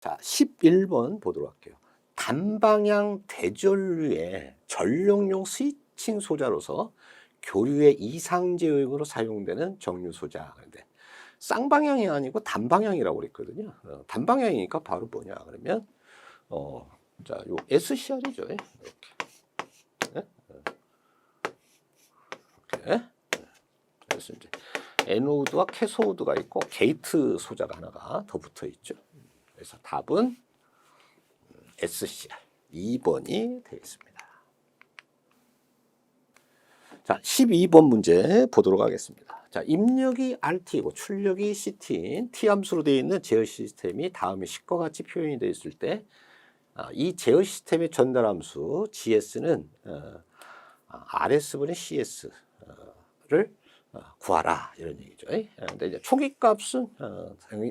자, 11번 보도록 할게요. 단방향 대전류의 전력용 스위칭 소자로서 교류의 이상제형으로 사용되는 정류 소자. 그런데 쌍방향이 아니고 단방향이라고 그랬거든요. 단방향이니까 바로 뭐냐 그러면 자, 요 SCR이죠. 이렇게. 네? 이렇게. 그래서 이제 에노드와 캐소드가 있고 게이트 소자가 하나가 더 붙어 있죠. 그래서 답은 SCR 2번이 되겠습니다. 자, 12번 문제 보도록 하겠습니다. 자, 입력이 RT이고 출력이 CT인 T함수로 되어 있는 제어 시스템이 다음의 식과 같이 표현이 되어 있을 때 이 제어 시스템의 전달함수 GS는 RS분의 CS를 구하라 이런 얘기죠. 근데 이제 초기값은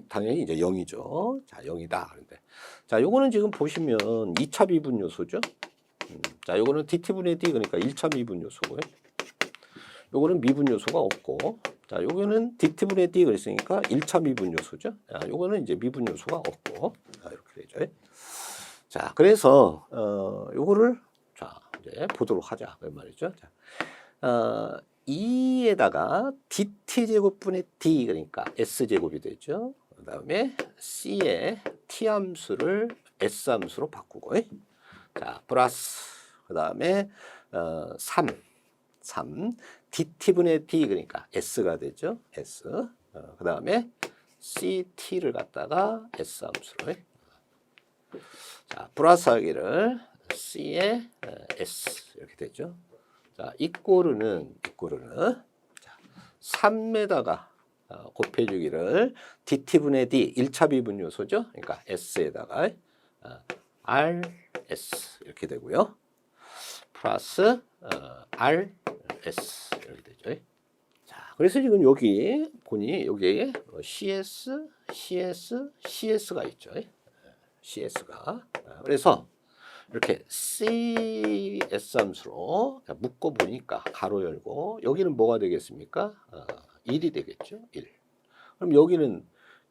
당연히 이제 0이죠. 자, 0이다. 그런데 자, 요거는 지금 보시면 2차 미분 요소죠. 자, 요거는 DT분의 D 그러니까 1차 미분 요소고요. 요거는 미분 요소가 없고, 자, 요거는 DT분의 D 그랬으니까 1차 미분 요소죠. 자, 요거는 이제 미분 요소가 없고, 자, 이렇게 되죠. 자, 그래서 요거를 자, 이제 보도록 하자 그 말이죠. 자, 2에다가 DT제곱분의 D 그러니까 S제곱이 되죠. 그 다음에 C의 T함수를 S함수로 바꾸고, 자, 플러스 그 다음에 3 DT분의 D 그러니까 S가 되죠. S. 그 다음에 CT를 갖다가 S함수로. 자, 플러스 하기를 C의 S 이렇게 되죠. 자, 이꼬르는 자, 3에다가 곱해주기를 DT분의 D 1차 미분 요소죠. 그러니까 S에다가 RS 이렇게 되고요. 플러스 RS 이렇게 되죠. 자, 그래서 지금 여기 보니 여기에 CS가 있죠. CS가. 그래서 이렇게 CS 함수로 묶어 보니까 가로 열고 여기는 뭐가 되겠습니까? 1이 되겠죠. 1. 그럼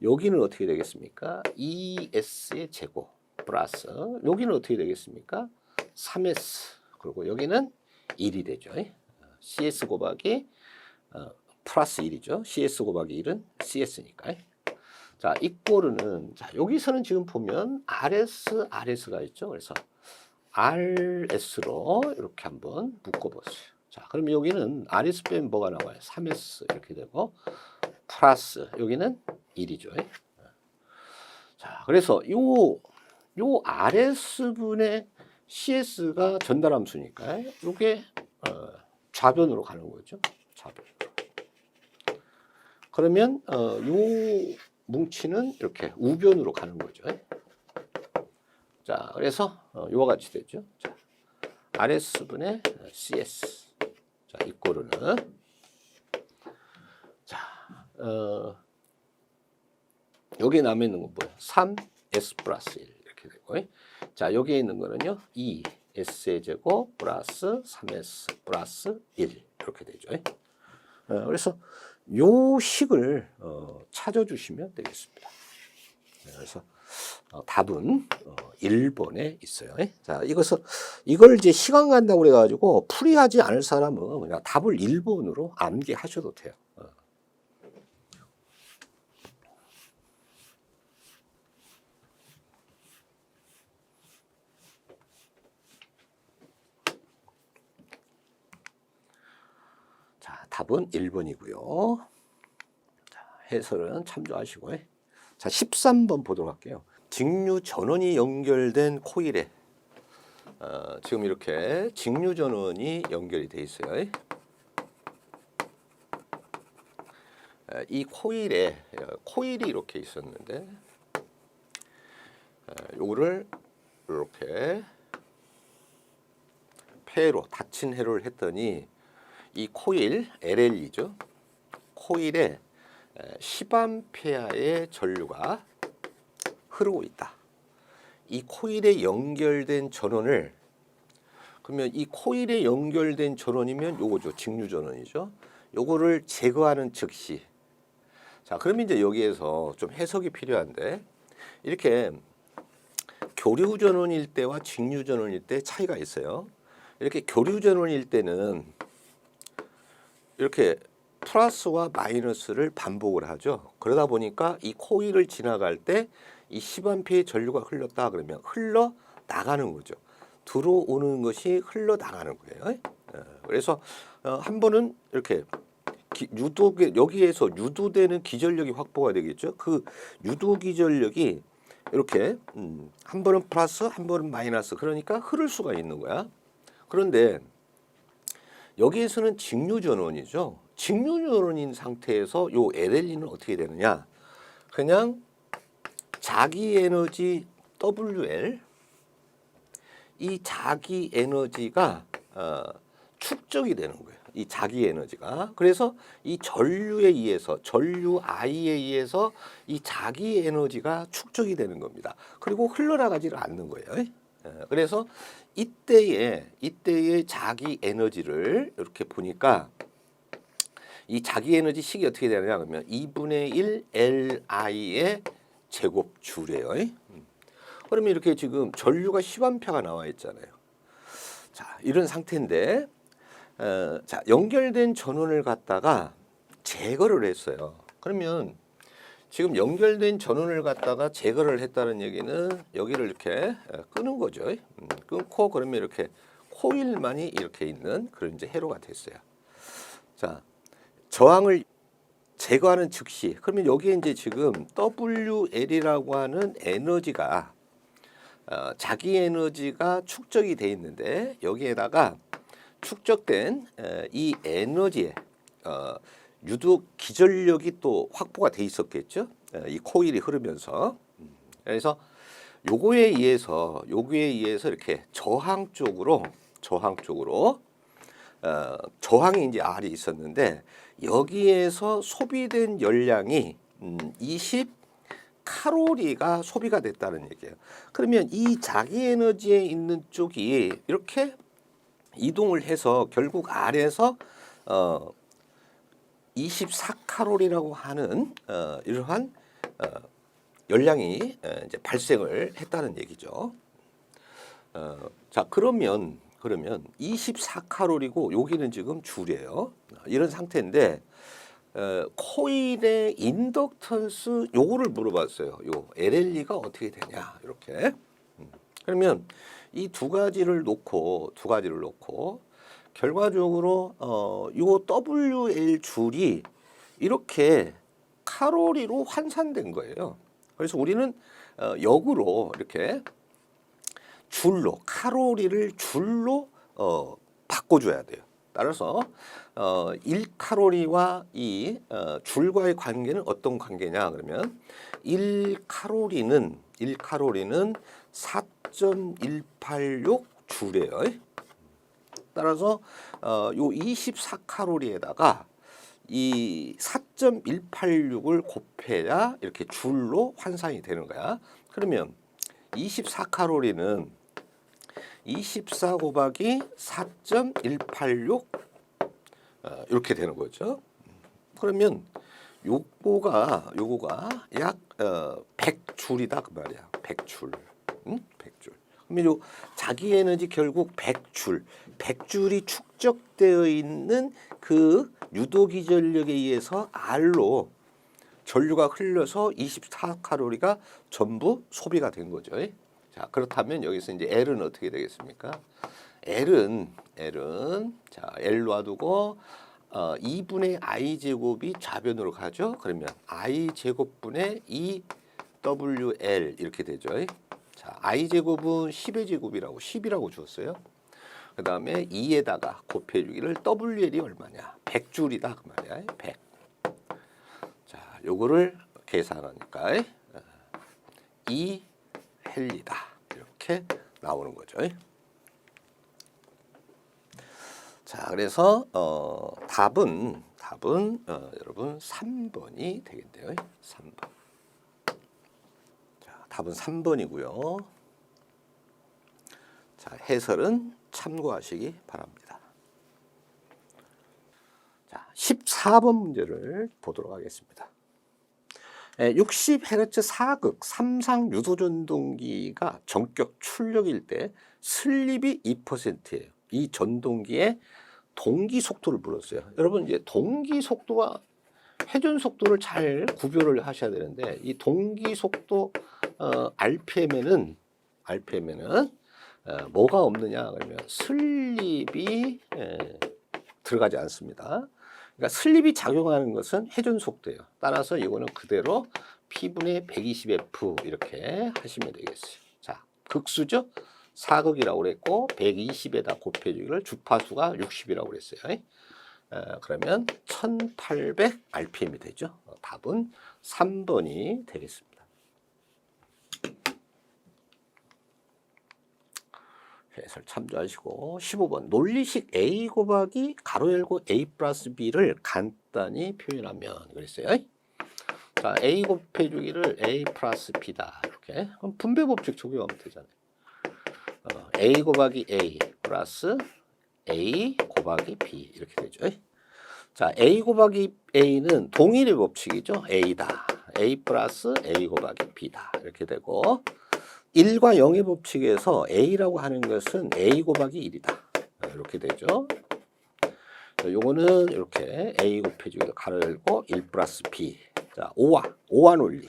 여기는 어떻게 되겠습니까? 2S의 제곱 플러스 여기는 어떻게 되겠습니까? 3S. 그리고 여기는 1이 되죠. CS 곱하기 플러스 1이죠. CS 곱하기 1은 CS니까. 자, 이꼬르는 자, 여기서는 지금 보면 RS가 있죠. 그래서 RS로 이렇게 한번 묶어보세요. 자, 그럼 여기는 RS 빼면 뭐가 나와요? 3S 이렇게 되고 플러스 여기는 1이죠. 자, 그래서 요 RS분의 CS가 전달함수니까 이게 좌변으로 가는 거죠. 좌변으로. 그러면 요 뭉치는 이렇게 우변으로 가는 거죠. 자, 그래서 이와 같이 되죠. 자, RS분의 CS. 자, 이꼬르는 자, 여기 남아 있는 건 뭐예요? 3S 플러스 1 이렇게 되고, 자, 여기에 있는 거는요, 2S의 제곱 플러스 3S 플러스 1 이렇게 되죠. 그래서 요 식을 찾아주시면 되겠습니다. 그래서 답은 1번에 있어요. 자, 이걸 이제 시간 간다고 그래가지고 풀이하지 않을 사람은 그냥 답을 1번으로 암기하셔도 돼요. 자, 답은 1번이고요. 자, 해설은 참조하시고. 자, 13번 보도록 할게요. 직류 전원이 연결된 코일에 지금 이렇게 직류 전원이 연결이 돼 있어요. 이 코일이 이렇게 있었는데 요거를 이렇게 폐로 닫힌 회로를 했더니 이 코일 LL이죠. 코일에 10A의 전류가 흐르고 있다. 이 코일에 연결된 전원을 그러면 이 코일에 연결된 전원이면 요거죠. 직류 전원이죠. 요거를 제거하는 즉시 자, 그러면 이제 여기에서 좀 해석이 필요한데 이렇게 교류 전원일 때와 직류 전원일 때 차이가 있어요. 이렇게 교류 전원일 때는 이렇게 플러스와 마이너스를 반복을 하죠. 그러다 보니까 이 코일을 지나갈 때 이 10A의 전류가 흘렀다 그러면 흘러 나가는 거죠. 들어오는 것이 흘러 나가는 거예요. 그래서 한 번은 이렇게 여기에서 유도되는 기전력이 확보가 되겠죠. 그 유도 기전력이 이렇게 한 번은 플러스, 한 번은 마이너스, 그러니까 흐를 수가 있는 거야. 그런데 여기에서는 직류 전원이죠. 직류 전원인 상태에서 요 LLE는 어떻게 되느냐? 그냥 자기 에너지 WL, 이 자기 에너지가 축적이 되는 거예요. 이 자기 에너지가. 그래서 이 전류에 의해서, 전류 I에 의해서 이 자기 에너지가 축적이 되는 겁니다. 그리고 흘러나가지를 않는 거예요. 그래서 이때의 자기 에너지를 이렇게 보니까 이 자기 에너지 식이 어떻게 되느냐 그러면 2분의 1 LI의 제곱줄이에요. 그러면 이렇게 지금 전류가 10A가 나와 있잖아요. 자, 이런 상태인데 자, 연결된 전원을 갖다가 제거를 했어요. 그러면 지금 연결된 전원을 갖다가 제거를 했다는 얘기는 여기를 이렇게 끄는 거죠. 끊고 그러면 이렇게 코일만이 이렇게 있는 그런 이제 회로가 됐어요. 자, 저항을 제거하는 즉시 그러면 여기에 이제 지금 WL이라고 하는 에너지가 자기 에너지가 축적이 돼 있는데 여기에다가 축적된 이 에너지에 유도 기전력이 또 확보가 돼 있었겠죠. 이 코일이 흐르면서. 그래서 요거에 의해서 이렇게 저항 쪽으로 저항이 이제 R이 있었는데 여기에서 소비된 열량이 20 칼로리가 소비가 됐다는 얘기예요. 그러면 이 자기 에너지에 있는 쪽이 이렇게 이동을 해서 결국 R에서 24칼로리라고 하는 이러한 열량이 이제 발생을 했다는 얘기죠. 자, 그러면 24칼로리고 여기는 지금 줄이에요. 이런 상태인데 코일의 인덕턴스 요거를 물어봤어요. 요 LLE가 어떻게 되냐 이렇게. 그러면 이 두 가지를 놓고 결과적으로 요 WL 줄이 이렇게 칼로리로 환산된 거예요. 그래서 우리는 역으로 이렇게 줄로 칼로리를 줄로 바꿔줘야 돼요. 따라서 1칼로리와 이 줄과의 관계는 어떤 관계냐 그러면 1칼로리는 4.186 줄이에요. 따라서 요 24칼로리에다가 이 4.186을 곱해야 이렇게 줄로 환산이 되는 거야. 그러면 24칼로리는 24 곱하기 4.186 이렇게 되는 거죠. 그러면 요거가 약 100줄이다 그 말이야. 100줄. 100줄. 그러면 요 자기 에너지 결국 100줄이 축적되어 있는 그 유도기 전력에 의해서 R로 전류가 흘러서 24칼로리가 전부 소비가 된 거죠. 자, 그렇다면 여기서 이제 L은 어떻게 되겠습니까? L은 자, L 놔두고 2분의 I 제곱이 좌변으로 가죠. 그러면 I 제곱분의 2WL 이렇게 되죠. 자, I 제곱은 10의 제곱이라고 10이라고 주었어요. 그 다음에 2에다가 곱해주기를 WL이 얼마냐? 100줄이다 그 말이야. 100. 자, 요거를 계산하니까 2 헬리다 이렇게 나오는 거죠. 자, 그래서 답은 여러분 3번이 되겠네요. 3번. 자, 답은 3번이고요. 자, 해설은 참고하시기 바랍니다. 자, 14번 문제를 보도록 하겠습니다. 60Hz 사극 3상 유도 전동기가 전격 출력일 때 슬립이 2%예요. 이 전동기의 동기 속도를 물었어요. 여러분 이제 동기 속도와 회전 속도를 잘 구별을 하셔야 되는데 이 동기 속도 RPM에는 뭐가 없느냐 그러면 슬립이 들어가지 않습니다. 그러니까 슬립이 작용하는 것은 회전 속도예요. 따라서 이거는 그대로 P분의 120F 이렇게 하시면 되겠어요. 자, 극수죠? 사극이라고 그랬고 120에다 곱해주기를 주파수가 60이라고 그랬어요. 그러면 1800 RPM이 되죠. 답은 3번이 되겠습니다. 해설 참조하시고 15번 논리식 A 곱하기 가로 열고 A 플러스 B를 간단히 표현하면 그랬어요. 자, A 곱해주기를 A 플러스 B다 이렇게 그럼 분배 법칙 적용하면 되잖아요. A 곱하기 A 플러스 A 곱하기 B 이렇게 되죠. 자, A 곱하기 A는 동일의 법칙이죠. A다. A 플러스 A 곱하기 B다 이렇게 되고 1과 0의 법칙에서 A라고 하는 것은 A 곱하기 1이다. 이렇게 되죠. 요거는 이렇게 A 곱해주기를 가로 열고 1 플러스 B. 자, 5와 논리.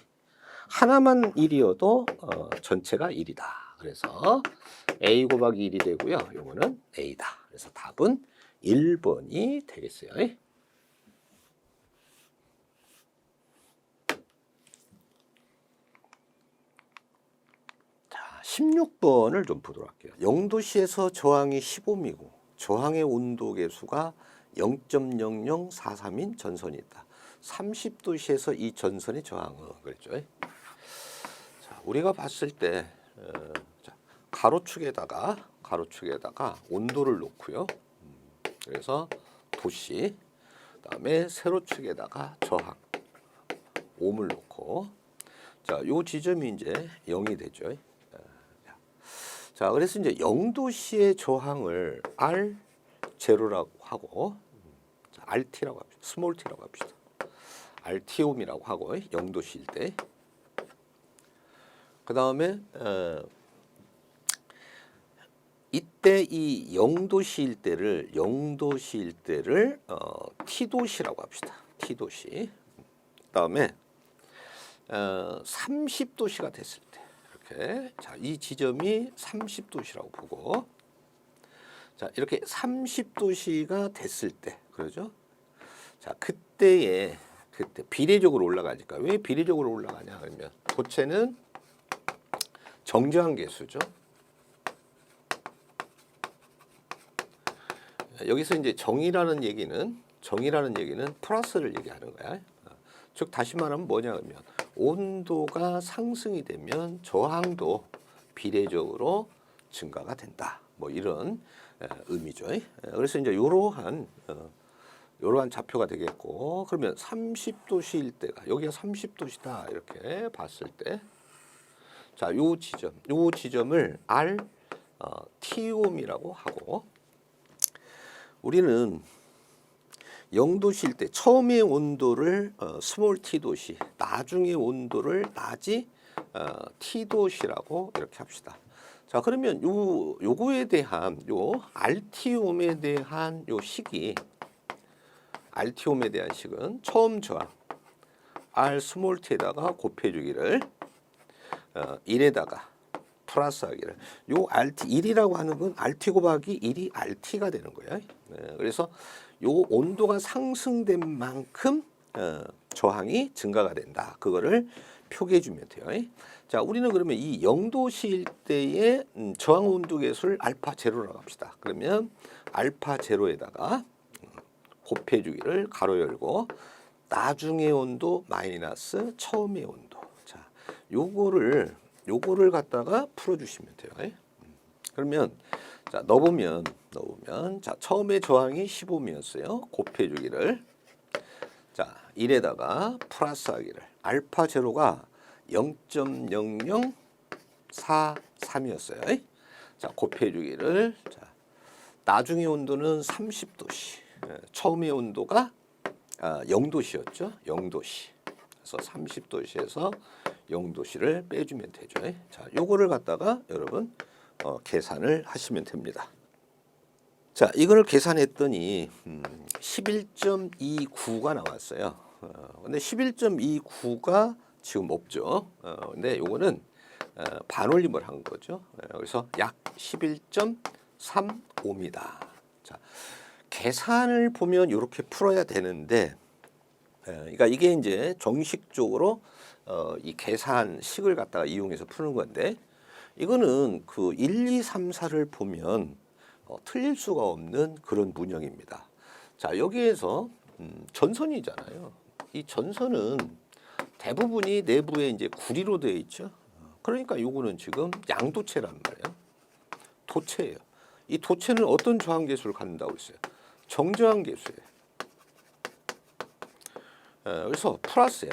하나만 1이어도 전체가 1이다. 그래서 A 곱하기 1이 되고요. 요거는 A다. 그래서 답은 1번이 되겠어요. 자, 16번을 좀 보도록 할게요. 0도씨에서 저항이 15미고 저항의 온도 계수가 0.0043인 전선이 있다. 30도씨에서 이 전선의 저항은 그랬죠. 자, 우리가 봤을 때 가로축에다가 온도를 놓고요. 그래서 도시, 그다음에 세로축에다가 저항, 옴을 놓고, 자, 요 지점이 이제 0이 되죠. 자, 그래서 이제 0도씨의 저항을 R 제로라고 하고, RT라고 합시다. 스몰 t라고 합시다. RT옴이라고 하고 0도씨일 때. 그 다음에 이때 이 0도씨일 때를 T도씨라고 합시다. T도씨. 그 다음에 30도씨가 됐을 때 이렇게 자, 이 지점이 30도씨라고 보고 자, 이렇게 30도씨가 됐을 때 그러죠? 자, 그때 비례적으로 올라가니까 왜 비례적으로 올라가냐 그러면 고체는 정저항 계수죠. 여기서 이제 정이라는 얘기는 플러스를 얘기하는 거야. 즉 다시 말하면 뭐냐 그러면 온도가 상승이 되면 저항도 비례적으로 증가가 된다. 뭐 이런 의미죠. 그래서 이제 이러한 좌표가 되겠고 그러면 30도씨일 때가 여기가 30도씨다 이렇게 봤을 때 자, 요 지점을 R T옴이라고 하고 우리는 0도씨일 때 처음의 온도를 스몰 t도씨, 나중의 온도를 낮이 t도씨라고 이렇게 합시다. 자, 그러면 요거에 대한 RT옴에 대한 식이 RT옴에 대한 식은 처음 저항 R 스몰 t에다가 곱해주기를 1에다가 플러스 하기를 요 RT 1이라고 하는 건 RT 곱하기 1이 RT가 되는 거예요. 네, 그래서 요 온도가 상승된 만큼 저항이 증가가 된다. 그거를 표기해 주면 돼요. 자, 우리는 그러면 이 0도씨일 때의 저항 온도 계수를 알파 제로라고 합시다. 그러면 알파 제로에다가 곱해 주기를 가로 열고 나중의 온도 마이너스 처음의 온도. 자, 요거를 갖다가 풀어 주시면 돼요. 그러면 자, 넣어보면 자, 처음에 저항이 15였어요. 곱해 주기를 자, 1에다가 플러스 하기를 알파 제로가 0.0043이었어요. 자, 곱해 주기를 자, 나중의 온도는 30도씨. 처음의 온도가 0도씨였죠. 0도씨. 그래서 30도씨에서 0도씨를 빼주면 되죠. 자, 요거를 갖다가 여러분 계산을 하시면 됩니다. 자, 이걸 계산했더니 11.29가 나왔어요. 근데 11.29가 지금 없죠. 근데 요거는 반올림을 한 거죠. 그래서 약 11.35입니다. 자, 계산을 보면 이렇게 풀어야 되는데, 그러니까 이게 이제 정식적으로 이 계산식을 갖다가 이용해서 푸는 건데, 이거는 그 1, 2, 3, 4를 보면 틀릴 수가 없는 그런 문형입니다. 자, 여기에서 전선이잖아요. 이 전선은 대부분이 내부에 이제 구리로 되어 있죠. 그러니까 요거는 지금 양도체란 말이에요. 도체예요. 이 도체는 어떤 저항 계수를 갖는다고 했어요? 정저항 계수예요. 그래서 플러스야.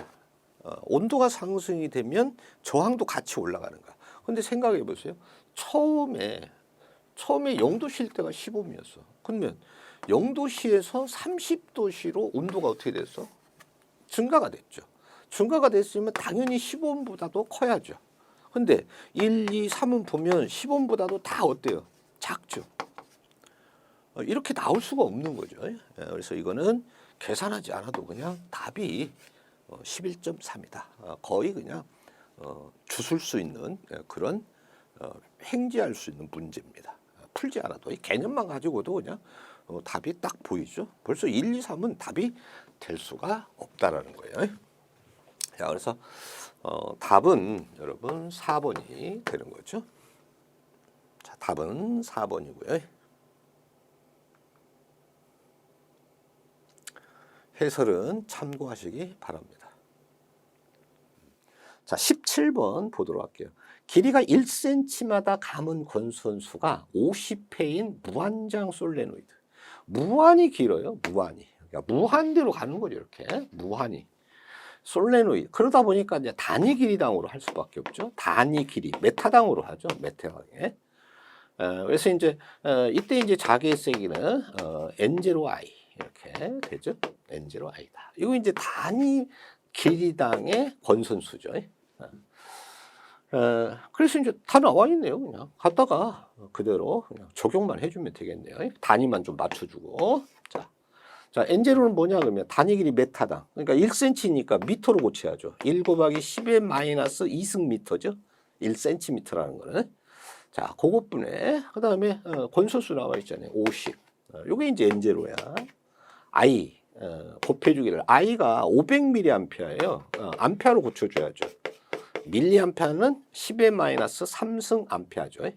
온도가 상승이 되면 저항도 같이 올라가는 거야. 근데 생각해 보세요. 처음에 0도씨일 때가 15였어. 그러면 0도씨에서 30도씨로 온도가 어떻게 됐어? 증가가 됐죠. 증가가 됐으면 당연히 15보다도 커야죠. 근데 1, 2, 3은 보면 10온보다도 다 어때요? 작죠. 이렇게 나올 수가 없는 거죠. 그래서 이거는 계산하지 않아도 그냥 답이 11.3이다. 거의 그냥 주술 수 있는 그런 행지할 수 있는 문제입니다. 풀지 않아도 이 개념만 가지고도 그냥 답이 딱 보이죠. 벌써 1, 2, 3은 답이 될 수가 없다라는 거예요. 자, 그래서 답은 여러분 4번이 되는 거죠. 자, 답은 4번이고요. 해설은 참고하시기 바랍니다. 자, 17번 보도록 할게요. 길이가 1cm마다 감은 권선수가 50회인 무한장 솔레노이드. 무한히 길어요. 무한히. 그러니까 무한대로 가는 거죠. 이렇게. 무한히. 솔레노이드. 그러다 보니까 이제 단위 길이당으로 할 수밖에 없죠. 단위 길이. 메타당으로 하죠. 메타당에. 그래서 이제 이때 이제 자기의 세기는 N0I 이렇게 되죠. N0I다. 이거 이제 단위 길이당의 권선수죠. 그래서 이제 다 나와 있네요. 그냥 갖다가 그대로 그냥 적용만 해주면 되겠네요. 단위만 좀 맞춰주고. 자, N0는 뭐냐 그러면 단위 길이 메타당. 그러니까 1cm니까 미터로 고쳐야죠. 1 곱하기 10의 마이너스 2승 미터죠. 1cm라는 거는. 자, 그것뿐에 그 다음에 권소수 나와 있잖아요. 50. 요게 이제 N0야. I 곱해주기를 I가 500mA예요. 암페어로 고쳐줘야죠. 밀리암페어는 10의 마이너스 3승 암페어죠.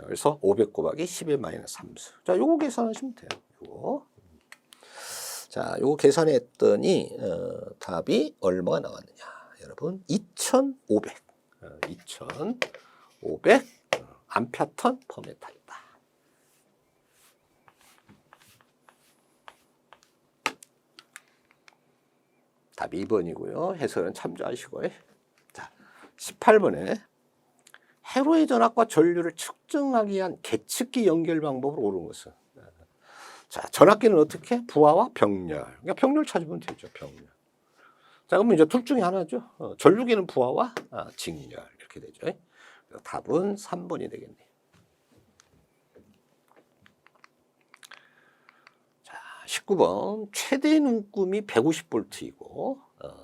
그래서 500 곱하기 10의 마이너스 3승. 자, 요거 계산하시면 돼요. 요거. 자, 요거 계산했더니 답이 얼마가 나왔느냐? 여러분 2,500. 2,500 암페어턴 퍼 메타이다. 답이 2번이고요. 해설은 참조하시고요. 자, 18번에 회로의 전압과 전류를 측정하기 위한 계측기 연결 방법을 옳은 것은. 자, 전압기는 어떻게? 부하와 병렬. 그러니까 병렬 찾으면 되죠. 병렬. 자, 그러면 이제 둘 중에 하나죠. 전류기는 부하와 직렬 이렇게 되죠. 답은 3번이 되겠네요. 자, 19번 최대 눈금이 150V이고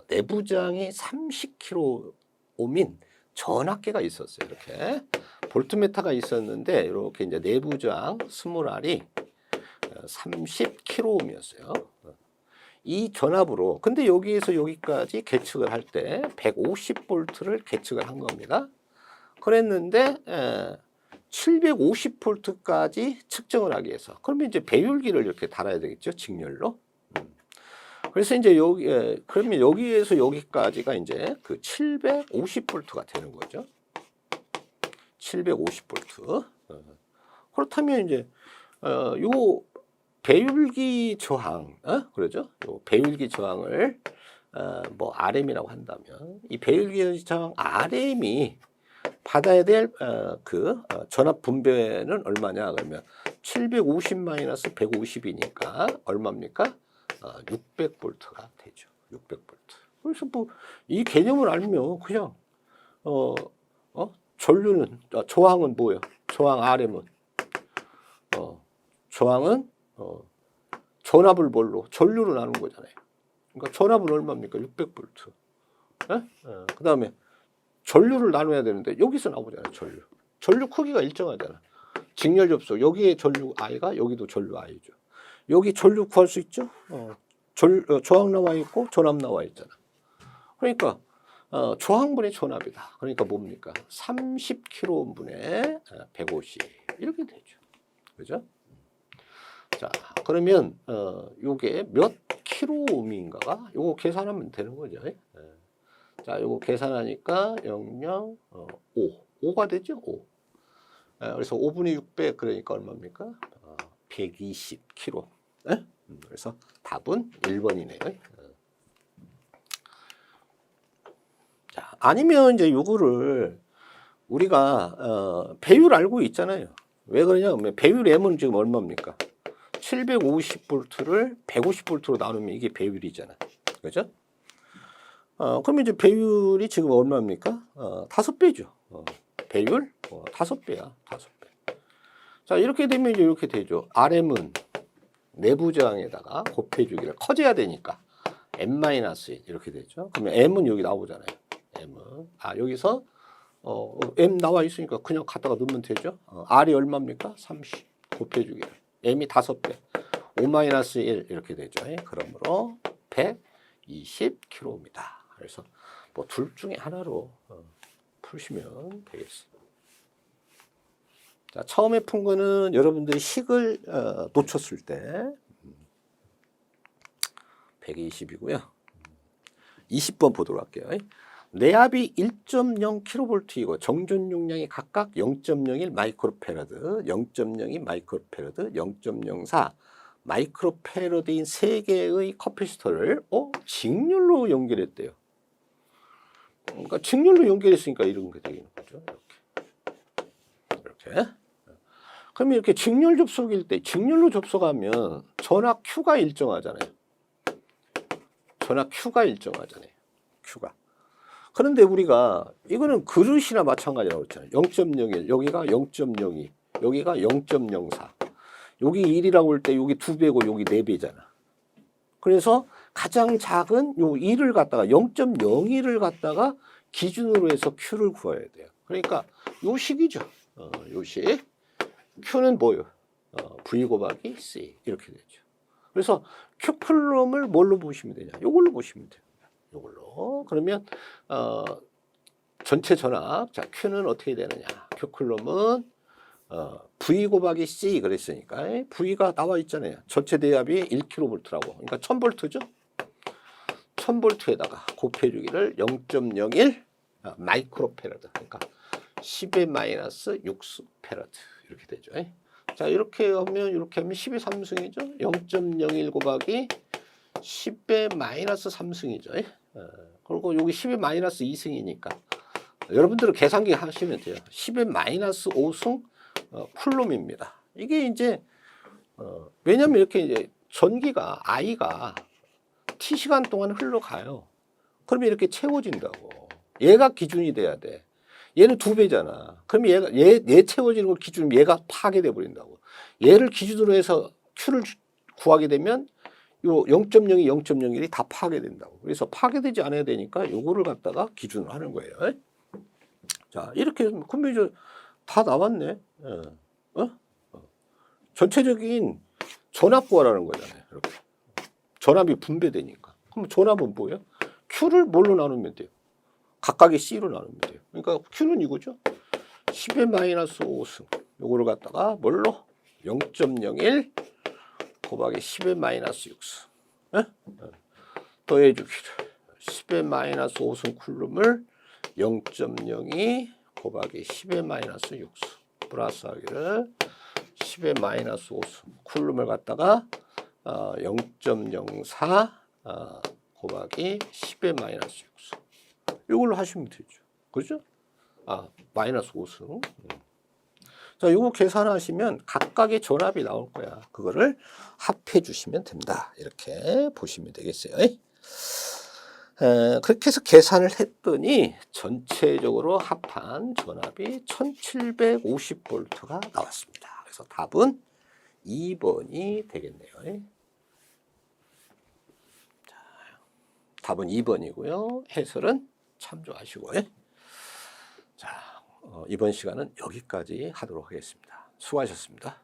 내부장이 30kΩ인 전압계가 있었어요. 이렇게 볼트미터가 있었는데 이렇게 이제 내부장 스몰알이 30kΩ이었어요. 이 전압으로 근데 여기에서 여기까지 계측을 할 때 150V를 계측을 한 겁니다. 그랬는데 750V까지 측정을 하기 위해서 그러면 이제 배율기를 이렇게 달아야 되겠죠. 직렬로. 그래서 이제 여기 그러면 여기에서 여기까지가 이제 그 750V가 되는 거죠. 750V. 그렇다면 이제 요 배율기 저항, 그러죠? 요 배율기 저항을 뭐 RM이라고 한다면 이 배율기 저항 RM이 받아야 될 전압 분배는 얼마냐 그러면 750 마이너스 150이니까 얼마입니까? 600V가 되죠. 600V. 그래서 뭐 이 개념을 알면 그냥 전류는 저항은 뭐예요? 저항 Rm은 저항은 전압을 뭘로? 전류로 나눈 거잖아요. 그러니까 전압은 얼마입니까? 600V. 그 다음에 전류를 나눠야 되는데 여기서 나오잖아요. 전류 크기가 일정하잖아. 직렬 접속 여기에 전류 I가 여기도 전류 I죠. 여기 전류 구할 수 있죠? 저항 나와 있고 전압 나와 있잖아. 그러니까 저항분의 전압이다. 그러니까 뭡니까? 30kΩ분의 150 이렇게 되죠. 그죠? 자, 그러면 요게 몇 킬로옴인가가 요거 계산하면 되는 거죠. 자, 요거 계산하니까 0.05 5가 되죠. 5. 그래서 5분의 600 그러니까 얼마입니까? 120kg. 그래서 답은 1번이네요. 자, 아니면 이제 요거를 우리가 배율 알고 있잖아요. 왜 그러냐면 배율 M은 지금 얼마입니까? 750V를 150V로 나누면 이게 배율이잖아. 그죠? 그러면 이제 배율이 지금 얼마입니까? 5배죠. 배율 5배야. 5배. 자, 이렇게 되면 이제 이렇게 되죠. RM은 내부 저항에다가 곱해주기를 커져야 되니까 M-1 이렇게 되죠. 그러면 M은 여기 나오잖아요. M은 여기서 M 나와 있으니까 그냥 갖다가 넣으면 되죠. R이 얼마입니까? 30 곱해주기를. M이 5배. 5-1 이렇게 되죠. 그러므로 120kg입니다. 그래서 뭐 둘 중에 하나로 푸시면 되겠습니다. 자, 처음에 푼 거는 여러분들이 식을 놓쳤을 때 120이고요. 20번 보도록 할게요. 내압이 1.0kV이고 정전 용량이 각각 0.01 마이크로페라드, 0.02 마이크로페라드, 0.04 마이크로페라드인 3개의 커피시터를 직렬로 연결했대요. 그러니까 직렬로 연결했으니까 이런 게 되는 거죠. 이렇게. 그러면 이렇게 직렬 접속일 때 직렬로 접속하면 전압 Q가 일정하잖아요. 전압 Q가 일정하잖아요. Q가. 그런데 우리가 이거는 그릇이나 마찬가지라고 했잖아요. 0.01 여기가 0.02 여기가 0.04 여기 1이라고 할 때 여기 2배고 여기 4배잖아. 그래서 가장 작은 요 1을 갖다가 0.01을 갖다가 기준으로 해서 Q를 구해야 돼요. 그러니까 요 식이죠. 요 식. Q는 뭐예요? V 곱하기 C 이렇게 되죠. 그래서 Q 쿨럼을 뭘로 보시면 되냐? 요걸로 보시면 돼요. 요걸로. 그러면 전체 전압. 자, Q는 어떻게 되느냐? Q 쿨럼은 V 곱하기 C 그랬으니까 V가 나와 있잖아요. 전체 대압이 1kV라고. 그러니까 1000V죠. 1000V에다가 곱해주기를 0.01 마이크로페라드. 그러니까 10의 마이너스 6페라드 이렇게 되죠. 자, 이렇게 하면 10의 3승이죠. 0.01 곱하기 10의 마이너스 3승이죠. 그리고 여기 10의 마이너스 2승이니까 여러분들은 계산기 하시면 돼요. 10의 마이너스 5승 쿨롬입니다. 이게 이제 왜냐면 이렇게 이제 전기가 I가 T 시간 동안 흘러가요. 그러면 이렇게 채워진다고. 얘가 기준이 돼야 돼. 얘는 2배잖아. 그럼 얘 채워지는 걸 기준으로 얘가 파괴돼 버린다고. 얘를 기준으로 해서 Q를 구하게 되면 요 0.02, 0.01이 다 파괴된다고. 그래서 파괴되지 않아야 되니까 요거를 갖다가 기준으로 하는 거예요. 자, 이렇게 그러면 이제 다 나왔네. 전체적인 전압 구하라는 거잖아요. 이렇게. 전압이 분배되니까. 그럼 전압은 뭐예요? Q를 뭘로 나누면 돼요? 각각의 C로 나누면 돼요. 그러니까 Q는 이거죠. 10의 마이너스 5승. 요거를 갖다가 뭘로? 0.01 곱하기 10의 마이너스 6승. 더해주기를. 10의 마이너스 5승 쿨럼을 0.02 곱하기 10의 마이너스 6승. 플러스 하기를 10의 마이너스 5승 쿨럼을 갖다가 0.04 곱하기 10의 마이너스 6승. 이걸로 하시면 되죠. 그죠? 마이너스 5승. 자, 요거 계산하시면 각각의 전압이 나올 거야. 그거를 합해 주시면 됩니다. 이렇게 보시면 되겠어요. 그렇게 해서 계산을 했더니 전체적으로 합한 전압이 1750V가 나왔습니다. 그래서 답은 2번이 되겠네요. 자, 답은 2번이고요. 해설은 참조하시고요. 자, 이번 시간은 여기까지 하도록 하겠습니다. 수고하셨습니다.